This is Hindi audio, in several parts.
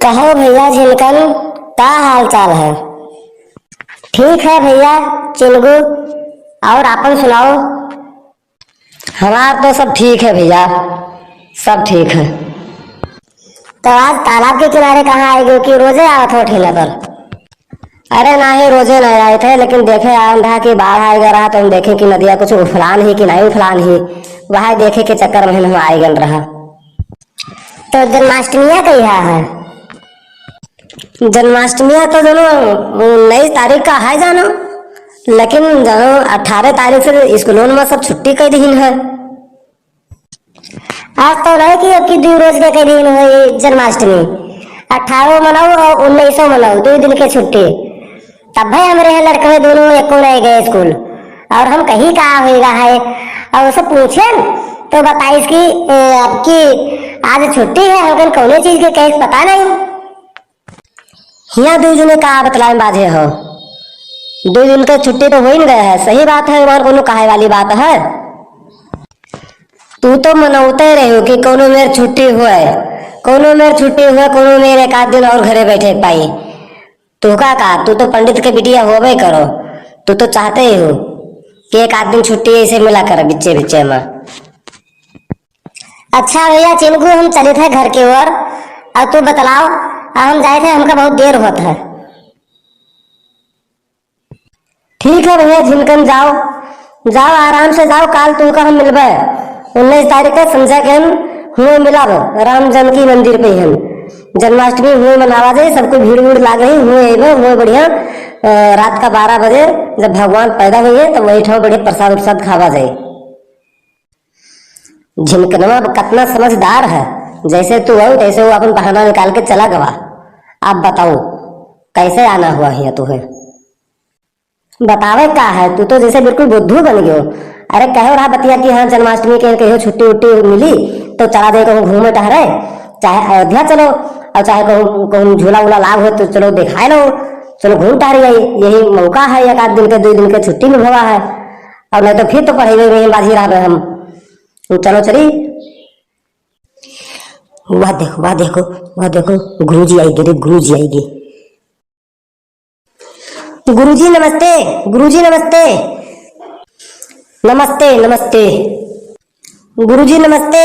कहो भैया झिलकन, का हाल चाल है? ठीक है भैया चिलगू। और आपन सुनाओ। हमारा तो सब ठीक है भैया, सब ठीक है। तो आज तालाब के किनारे कहाँ आएगी कि रोजे आवत हो ठेला पर? अरे ना ही रोजे नहीं आए थे, लेकिन देखे आंधा की बाढ़ आएगा रहा तो हम देखे कि नदिया कुछ उफलान ही कि नहीं उफलान ही, वह देखे के चक्कर में हम आए गल रहा। तो जन्माष्टमिया कहिया है? जन्माष्टमी तो दोनों 19 तारीख का है जानो, लेकिन जानो 18 तारीख से स्कूलों में सब छुट्टी कर दी है। आज तो नहीं कि 2 रोज के दिन हुई जन्माष्टमी। 18 मनाओ और 19 मनाओ, 2 दिन के छुट्टी। तब भाई हमारे यहाँ लड़के दोनों एको नहीं गए स्कूल, और हम कहीं कहा होगा है। और उसे पूछे तो बताइस कि आपकी आज छुट्टी है, हमको कौन चीज के कहीं पता नहीं। यहाँ 2 दिन का बतलाए बाजे हो, 2 दिन के छुट्टी तो हो ही गए है। सही बात है, और कोनो कहे वाली बात है? तू तो मनौते रहो कि कोनो मेर छुट्टी हुए, कोनो मेर छुट्टी हुए, कोनो मेर 1 दिन और घरे बैठे पाई। तू का तू तो पंडित के बिटिया होवे करो, तू तो चाहते ही हो कि 1 दिन छुट्टी ऐसे मिला कर बिच्चे बिच्चे में। अच्छा भैया चिंकू, हम चले थे घर की ओर, और तू बतलाओ। हम जाए थे, हमका बहुत देर होता है। ठीक है भैया झिलकन, जाओ जाओ आराम से जाओ। काल तुमका हम मिलबे 19 तारीख का संजय के हम हुए मिलाब राम जानकी मंदिर पे हम जन्माष्टमी हुए मनावा जाए। सबको भीड़ भीड़ लागे हुए बढ़िया। रात का 12 बजे जब भगवान पैदा हुए तो वही ठो बढ़िया प्रसाद उरसाद खावा जाए। झिलकनवा कितना समझदार है, जैसे तू हो तैसे वो अपन बहाना निकाल के चला गवा। आप बताओ कैसे आना हुआ है तुम्हें? बतावे का है? तू तो जैसे बिल्कुल बुद्धू बन गयो। अरे कहो रहा बतिया कि हाँ जन्माष्टमी के कहो छुट्टी उट्टी मिली तो चला दे, कहूँ घूमे टहरे, चाहे अयोध्या चलो और चाहे कहूँ कहूँ झूला वूला लाभ हो तो चलो दिखाए लो, चलो घूम टहर गई। यही मौका है, 1 दिन के 2 दिन के छुट्टी में भवा है, और नहीं तो फिर तो पढ़ेंगे बाजी रहा हम। तो चलो चली। वह देखो वह देखो वह देखो, गुरुजी आएगी रे, गुरुजी आएगी। गुरुजी नमस्ते, गुरुजी नमस्ते, नमस्ते नमस्ते, गुरुजी नमस्ते,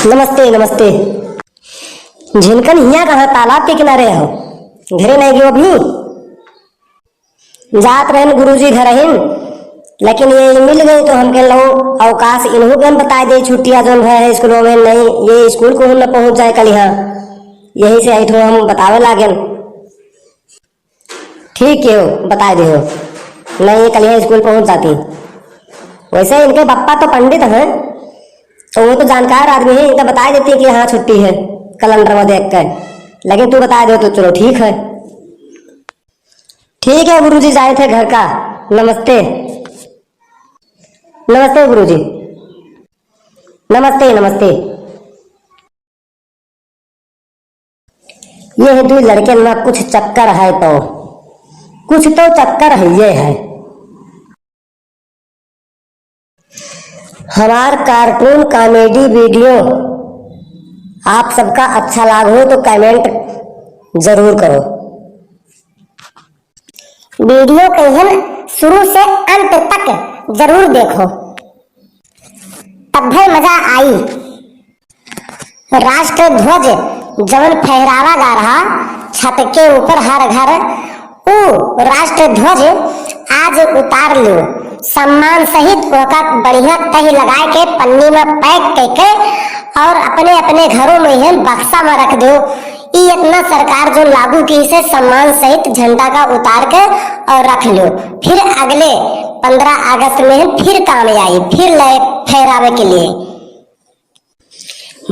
नमस्ते नमस्ते। झिलकन हिया कहाँ? तालाब के किनारे हो, घरे नहीं गयो अभी? जात रहन गुरुजी घर हिन, लेकिन ये मिल गई तो हम कह लो अवकाश इन्हों के हम बता दे छुट्टियां जो है स्कूलों में। नहीं ये स्कूल को न पहुंच जाए कल यहाँ, यही से आई हम बतावे लागे। ठीक है बता दे हो, नहीं कल यहाँ स्कूल पहुंच जाती। वैसे इनके पापा तो पंडित हैं, तो वो तो जानकार आदमी है, इनका बता देती है कि हाँ छुट्टी है कैलेंडर में देख कर। लेकिन तू बता दो तो चलो ठीक है। ठीक है गुरुजी जाए थे घर का। नमस्ते नमस्ते गुरुजी, नमस्ते नमस्ते। ये 2 लड़के में कुछ चक्कर है, तो कुछ तो चक्कर है। ये है हमार कार्टून कॉमेडी वीडियो आप सबका अच्छा लगा हो तो कमेंट जरूर करो। वीडियो को हम शुरू से अंत तक जरूर देखो, तब भी मजा आई। राष्ट्र ध्वज जवन फहरावा जा रहा छत के ऊपर हर घर, वो राष्ट्र ध्वज आज उतार लो सम्मान सहित, बढ़िया कहीं लगा के पन्नी में पैक करके और अपने अपने घरों में ही बक्सा में रख दो। ये इतना सरकार जो लागू की से सम्मान सहित झंडा का उतार के और रख लो, फिर अगले 15 अगस्त में फिर काम आई, फिर लय फहरावे के लिए।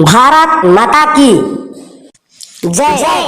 भारत माता की जय। जय।